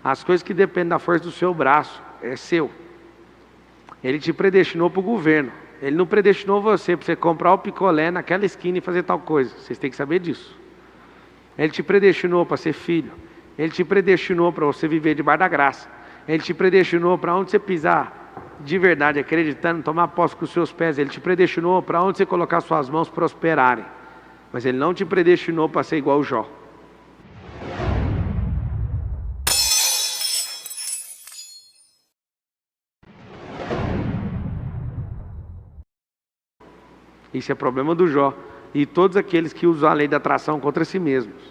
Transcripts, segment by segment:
As coisas que dependem da força do seu braço, é seu. Ele te predestinou para o governo. Ele não predestinou você para você comprar o picolé naquela esquina e fazer tal coisa. Vocês têm que saber disso. Ele te predestinou para ser filho. Ele te predestinou para você viver debaixo da graça. Ele te predestinou para onde você pisar de verdade, acreditando, tomar posse com os seus pés. Ele te predestinou para onde você colocar suas mãos prosperarem. Mas Ele não te predestinou para ser igual o Jó. Isso é problema do Jó. E todos aqueles que usam a lei da atração contra si mesmos.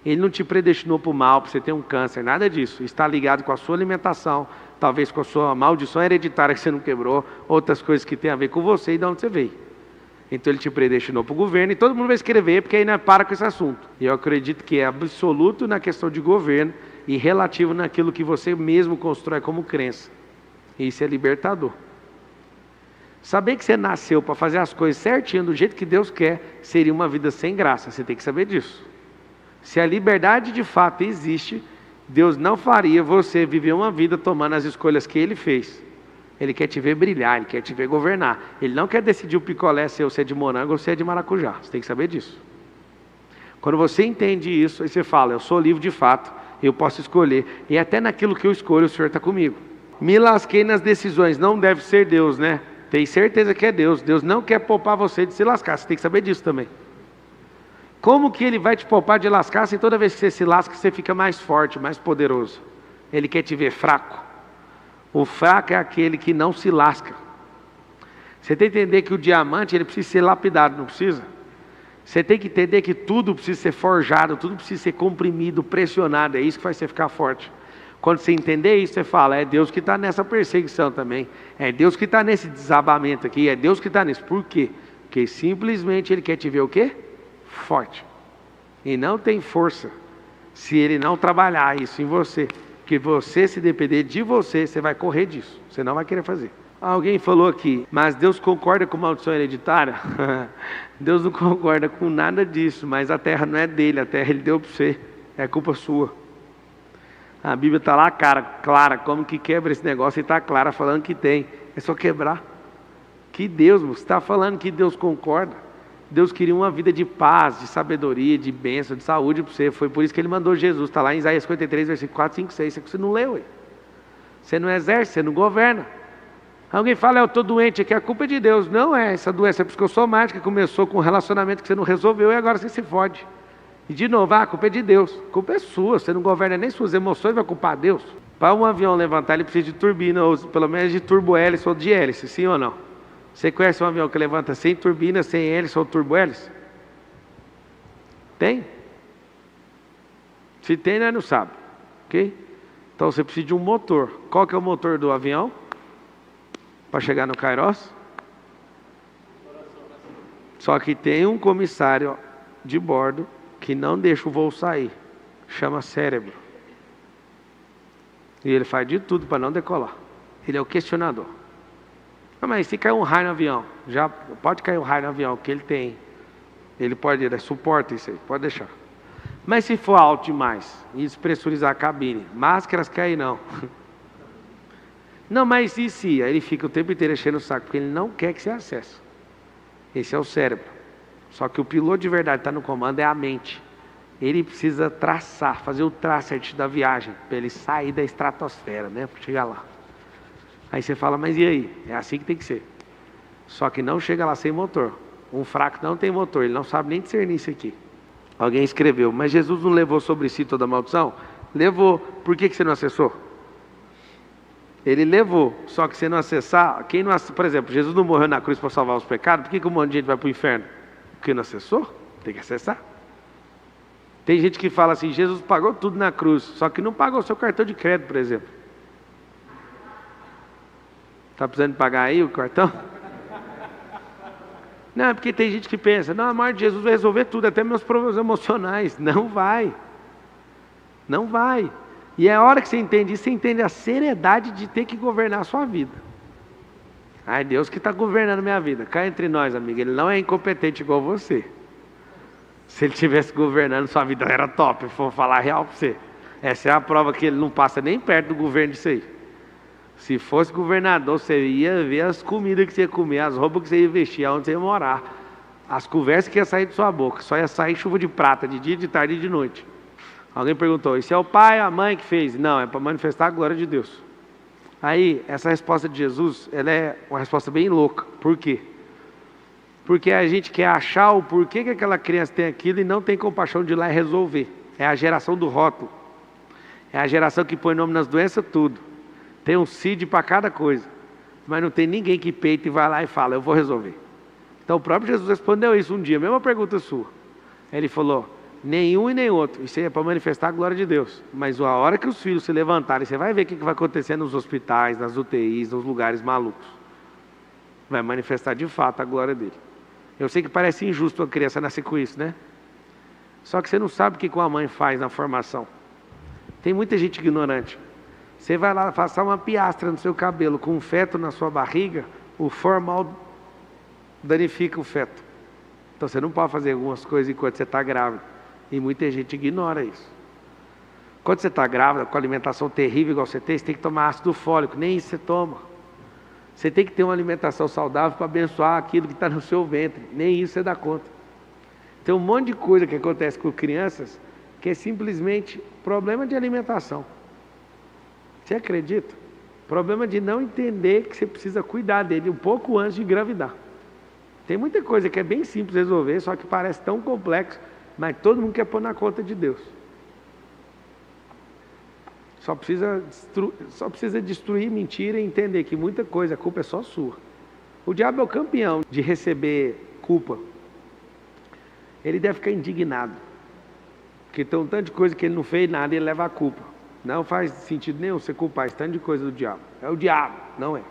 Ele não te predestinou para o mal, para você ter um câncer, nada disso. Está ligado com a sua alimentação, talvez com a sua maldição hereditária que você não quebrou, outras coisas que tem a ver com você e de onde você veio. Então Ele te predestinou para o governo e todo mundo vai escrever, porque aí não para com esse assunto. E eu acredito que é absoluto na questão de governo e relativo naquilo que você mesmo constrói como crença. E isso é libertador. Saber que você nasceu para fazer as coisas certinho, do jeito que Deus quer, seria uma vida sem graça. Você tem que saber disso. Se a liberdade de fato existe, Deus não faria você viver uma vida tomando as escolhas que Ele fez. Ele quer te ver brilhar, Ele quer te ver governar. Ele não quer decidir o picolé se é de morango ou se é de maracujá. Você tem que saber disso. Quando você entende isso, aí você fala, eu sou livre de fato, eu posso escolher. E até naquilo que eu escolho, o Senhor está comigo. Me lasquei nas decisões, não deve ser Deus, né? Tem certeza que é Deus. Deus não quer poupar você de se lascar, você tem que saber disso também. Como que Ele vai te poupar de lascar se toda vez que você se lasca, você fica mais forte, mais poderoso? Ele quer te ver fraco. O fraco é aquele que não se lasca. Você tem que entender que o diamante, ele precisa ser lapidado, não precisa? Você tem que entender que tudo precisa ser forjado, tudo precisa ser comprimido, pressionado. É isso que faz você ficar forte. Quando você entender isso, você fala, é Deus que está nessa perseguição também. É Deus que está nesse desabamento aqui. É Deus que está nisso. Por quê? Porque simplesmente Ele quer te ver o quê? Forte. E não tem força se Ele não trabalhar isso em você. Porque você, se depender de você, você vai correr disso. Você não vai querer fazer. Alguém falou aqui, mas Deus concorda com maldição hereditária? Deus não concorda com nada disso, mas a terra não é dele, a terra Ele deu para você. É culpa sua. A Bíblia está lá, clara, como que quebra esse negócio, e está clara, falando que tem. É só quebrar. Que Deus, você está falando que Deus concorda. Deus queria uma vida de paz, de sabedoria, de bênção, de saúde para você. Foi por isso que Ele mandou Jesus. Está lá em Isaías 53, versículo 4, 5, 6. Você não leu, ué. Você não exerce, você não governa. Alguém fala, eu estou doente aqui, a culpa é de Deus. Não é, essa doença é psicossomática, começou com um relacionamento que você não resolveu e agora você se fode. E de novo, a culpa é de Deus. A culpa é sua, você não governa nem suas emoções, vai culpar Deus. Para um avião levantar, ele precisa de turbina, ou pelo menos de turbo-hélice ou de hélice, sim ou não? Você conhece um avião que levanta sem turbina, sem hélice ou turbo-hélice? Tem? Se tem, nós não sabe. Ok? Então você precisa de um motor. Qual que é o motor do avião? Para chegar no Kairos? Só que tem um comissário de bordo que não deixa o voo sair. Chama cérebro. E ele faz de tudo para não decolar. Ele é o questionador. Ah, mas se cair um raio no avião, já pode cair um raio no avião, que ele tem. Ele pode, ele suporta isso aí, pode deixar. Mas se for alto demais e despressurizar a cabine, máscaras cair não. Não, mas e se? Aí ele fica o tempo inteiro enchendo o saco, porque ele não quer que você acesse. Esse é o cérebro. Só que o piloto de verdade está no comando, é a mente. Ele precisa traçar, fazer o traço antes da viagem, para ele sair da estratosfera, né? Para chegar lá. Aí você fala, mas e aí? É assim que tem que ser. Só que não chega lá sem motor. Um fraco não tem motor, ele não sabe nem discernir isso aqui. Alguém escreveu, mas Jesus não levou sobre si toda a maldição? Levou. Por que você não acessou? Ele levou, só que você não acessar, quem não, por exemplo, Jesus não morreu na cruz para salvar os pecados, por que um monte de gente vai para o inferno? Porque não acessou? Tem que acessar. Tem gente que fala assim, Jesus pagou tudo na cruz, só que não pagou o seu cartão de crédito, por exemplo. Está precisando pagar aí o cartão? Não, é porque tem gente que pensa, não, a morte de Jesus vai resolver tudo, até meus problemas emocionais. Não vai. Não vai. E é a hora que você entende isso, você entende a seriedade de ter que governar a sua vida. Ai, Deus que está governando minha vida. Cá entre nós, amigo, Ele não é incompetente igual você. Se Ele estivesse governando sua vida, era top, vou falar a real para você. Essa é a prova que ele não passa nem perto do governo disso aí. Se fosse governador, você ia ver as comidas que você ia comer, as roupas que você ia vestir, aonde você ia morar. As conversas que ia sair de sua boca. Só ia sair chuva de prata, de dia, de tarde e de noite. Alguém perguntou, isso é o pai ou a mãe que fez? Não, é para manifestar a glória de Deus. Aí, essa resposta de Jesus, ela é uma resposta bem louca. Por quê? Porque a gente quer achar o porquê que aquela criança tem aquilo e não tem compaixão de ir lá e resolver. É a geração do rótulo. É a geração que põe nome nas doenças tudo. Tem um CID para cada coisa. Mas não tem ninguém que peita e vai lá e fala, eu vou resolver. Então o próprio Jesus respondeu isso um dia, mesma pergunta sua. Ele falou, nenhum e nem outro. Isso aí é para manifestar a glória de Deus. Mas a hora que os filhos se levantarem, você vai ver o que vai acontecer nos hospitais, nas UTIs, nos lugares malucos. Vai manifestar de fato a glória dele. Eu sei que parece injusto uma criança nascer com isso, né? Só que você não sabe o que a mãe faz na formação. Tem muita gente ignorante. Você vai lá passar uma piastra no seu cabelo com um feto na sua barriga, o formal danifica o feto. Então você não pode fazer algumas coisas enquanto você está grávida. E muita gente ignora isso. Quando você está grávida, com alimentação terrível igual você tem que tomar ácido fólico. Nem isso você toma. Você tem que ter uma alimentação saudável para abençoar aquilo que está no seu ventre. Nem isso você dá conta. Tem um monte de coisa que acontece com crianças que é simplesmente problema de alimentação. Você acredita? Problema de não entender que você precisa cuidar dele um pouco antes de engravidar. Tem muita coisa que é bem simples resolver, só que parece tão complexo, mas todo mundo quer pôr na conta de Deus. Só precisa destruir mentira e entender que muita coisa, a culpa é só sua. O diabo é o campeão de receber culpa. Ele deve ficar indignado. Porque tem um tanto de coisa que ele não fez nada e ele leva a culpa. Não faz sentido nenhum você culpar esse tanto de coisa do diabo. É o diabo, não é.